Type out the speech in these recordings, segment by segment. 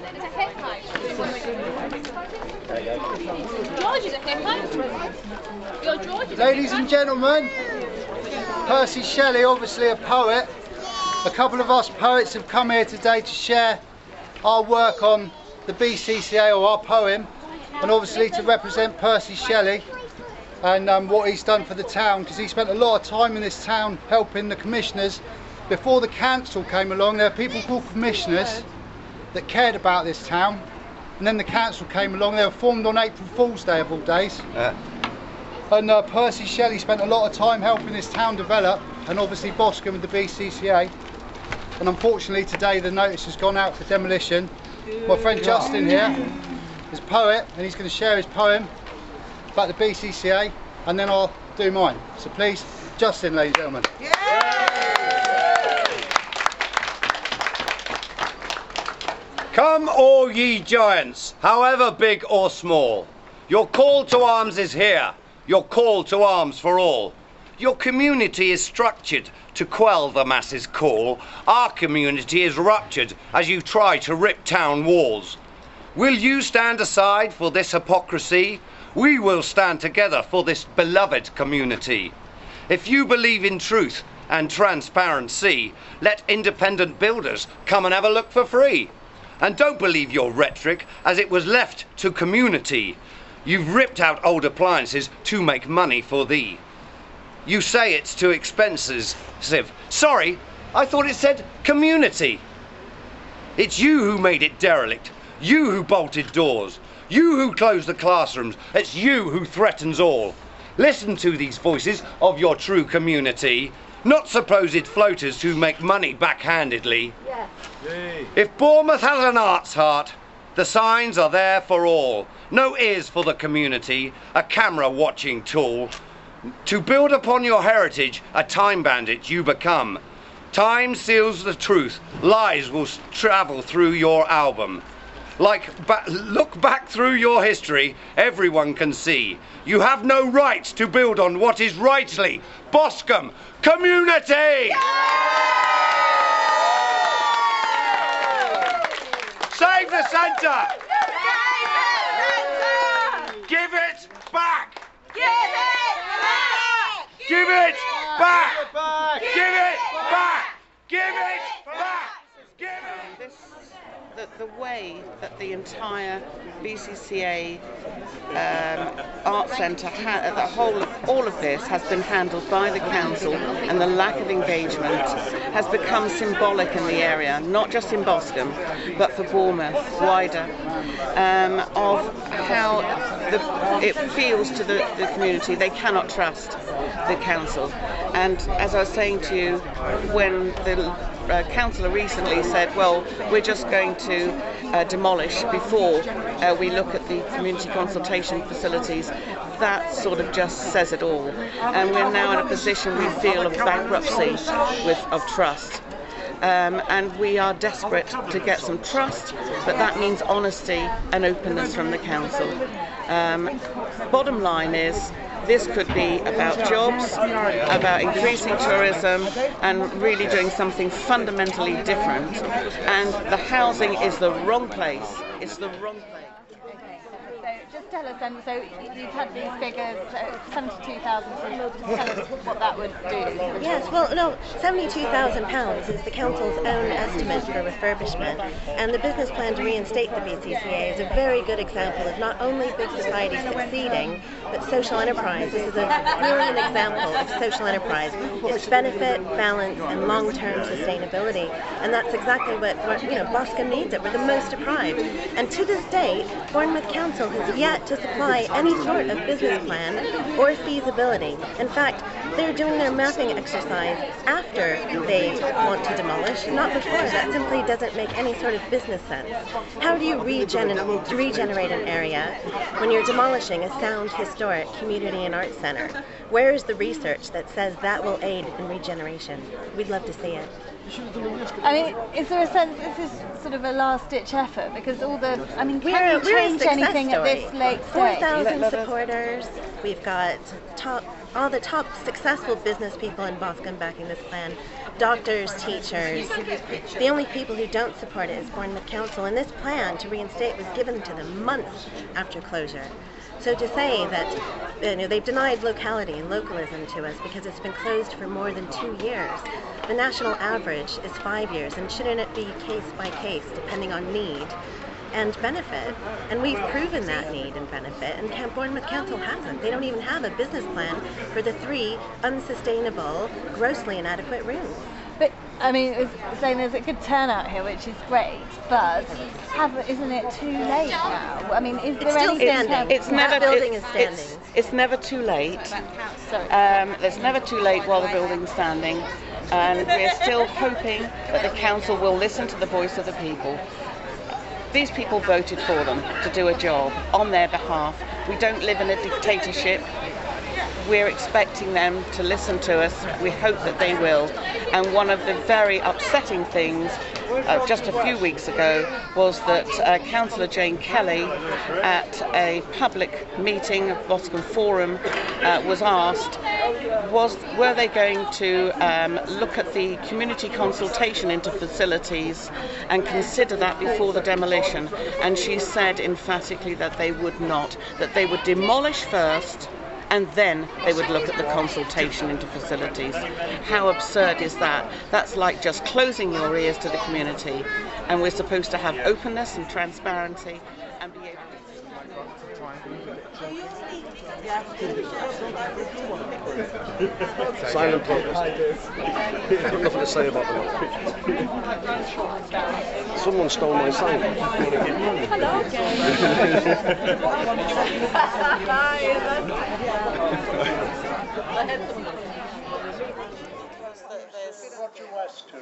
It's a hippo. George is a hippo. Your George is Ladies and gentlemen, Percy Shelley, obviously a poet. A couple of us poets have come here today to share our work on the Bcca, or our poem, and obviously to represent Percy Shelley and what he's done for the town, because he spent a lot of time in this town helping the commissioners. Before the council came along, there were people called commissioners that cared about this town, and then the council came along. They were formed on April Fool's Day of all days. And Percy Shelley spent a lot of time helping this town develop, and obviously Boscombe with the Bcca. And unfortunately today the notice has gone out for demolition. My friend Justin here is a poet, and he's going to share his poem about the Bcca, and then I'll do mine. So please, Justin, ladies and gentlemen. Come all ye giants, however big or small. Your call to arms is here, your call to arms for all. Your community is structured to quell the masses' call. Our community is ruptured as you try to rip town walls. Will you stand aside for this hypocrisy? We will stand together for this beloved community. If you believe in truth and transparency, let independent builders come and have a look for free. And don't believe your rhetoric, as it was left to community. You've ripped out old appliances to make money for thee. You say it's too expensive. Sorry, I thought it said community. It's you who made it derelict. You who bolted doors. You who closed the classrooms. It's you who threatens all. Listen to these voices of your true community, not supposed floaters who make money backhandedly. Yeah. If Bournemouth has an arts heart, the signs are there for all. No ears for the community, a camera watching tool. To build upon your heritage, a time bandit you become. Time seals the truth, lies will travel through your album. Look back through your history, everyone can see. You have no right to build on what is rightly Boscombe community! Save the centre! Give it back! Give it back! Give it back! Give it back! Give it back! Give it! The way that the entire Bcca Art Centre, all of this has been handled by the council, and the lack of engagement has become symbolic in the area, not just in Boscombe, but for Bournemouth, wider, of how it feels to the community. They cannot trust the council. And as I was saying to you, when the councillor recently said, well, we're just going to demolish before we look at the community consultation facilities, that sort of just says it all. And we're now in a position, we feel, of bankruptcy of trust. And we are desperate to get some trust, but that means honesty and openness from the council. Bottom line is, this could be about jobs, about increasing tourism, and really doing something fundamentally different. And the housing is the wrong place. It's the wrong place. Okay, so just tell us then, so you've had these figures, 72,000, so tell us what that would do. Yes, well, no, £72,000 is the council's own estimate for refurbishment, and the business plan to reinstate the Bcca is a very good example of not only big society succeeding, but social enterprise. This is a brilliant example of social enterprise. It's benefit, balance, and long-term sustainability, and that's exactly what Boscombe needs. It. We're the most deprived, and to this date, Bournemouth Council has yet to supply any sort of business plan or feasibility. In fact, they're doing their mapping exercise after they want to demolish, not before. That simply doesn't make any sort of business sense. How do you regenerate an area when you're demolishing a sound, historic community and arts centre? Where is the research that says that will aid in regeneration? We'd love to see it. I mean, is there a sense this is sort of a last-ditch effort? Because can you change anything at this late stage? 4,000 supporters. We've got top all the top successful business people in Boscombe backing this plan, doctors, teachers. The only people who don't support it is Bournemouth Council, and this plan to reinstate was given to them months after closure. So to say that they've denied locality and localism to us because it's been closed for more than 2 years. The national average is 5 years, and shouldn't it be case by case depending on need and benefit? And we've proven that need and benefit, and Bournemouth Council hasn't. They don't even have a business plan for the 3 unsustainable, grossly inadequate rooms. But I mean, it's saying there's a good turnout here, which is great, but isn't it too late now? I mean, is there anything? That building is standing. It's never too late. It's never too late while the building's standing, and we're still hoping that the council will listen to the voice of the people. These people voted for them to do a job on their behalf. We don't live in a dictatorship. We're expecting them to listen to us. We hope that they will. And one of the very upsetting things just a few weeks ago was that Councillor Jane Kelly at a public meeting of Boscombe Forum was asked, were they going to look at the community consultation into facilities and consider that before the demolition? And she said emphatically that they would not, that they would demolish first and then they would look at the consultation into facilities. How absurd is that? That's like just closing your ears to the community, and we're supposed to have openness and transparency and be able to... Silent protest. I've got nothing to say about them. Someone stole my sign.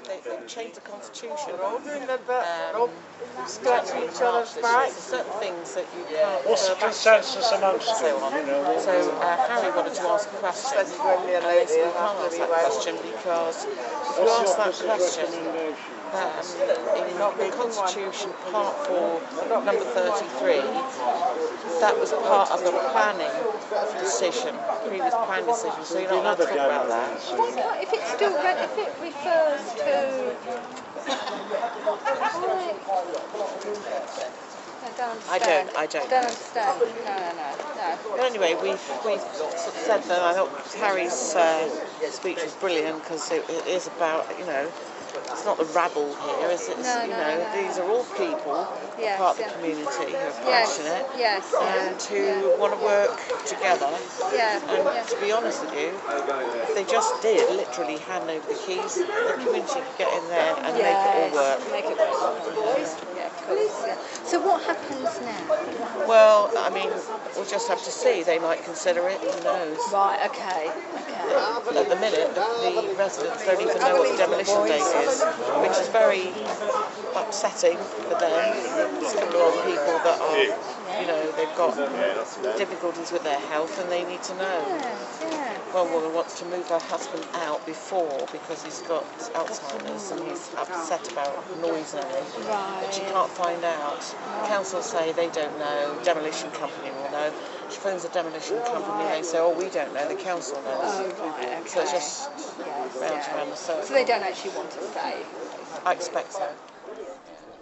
They've changed the constitution. Scratching each other's backs. Certain things that you can't. What's the consensus amongst them? So Harry wanted to ask a question. You can't ask that question because if you ask that question, in the Constitution, Part 4, number 33, that was part of the planning decision, previous planning decision, so you're not allowed to talk about that. If it still if it refers to... I don't understand. No. But anyway, we've sort of said that. I thought Harry's speech was brilliant because it is about, it's not the rabble here, is it? These are all people, part of the community who are passionate and who want to work together. And to be honest with you, if they just did literally hand over the keys, the community could get in there and make it all work. So what happens now? Well, I mean, we'll just have to see. They might consider it, who knows? Right, okay. At the minute, the residents don't even know what the demolition date is, which is very upsetting for them. It's a couple of people that are, they've got difficulties with their health and they need to know. One woman wants to move her husband out before because he's got Alzheimer's and he's upset about noise and everything, but she can't find out. Council say they don't know, demolition company will know. She phones the demolition company, they say, oh, we don't know, the council knows. So it's just round the circle. So they don't actually want to stay? I expect so.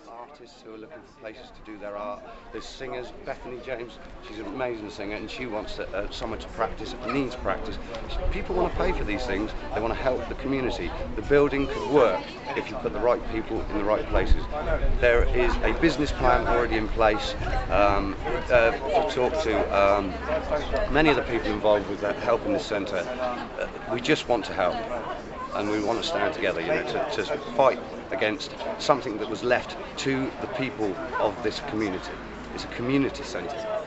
Artists who are looking for places to do their art. There's singers, Bethany James, she's an amazing singer and she wants someone to practice, needs practice. People want to pay for these things, they want to help the community. The building could work if you put the right people in the right places. There is a business plan already in place to talk to many of the people involved with helping this centre. We just want to help. And we want to stand together, to fight against something that was left to the people of this community. It's a community centre.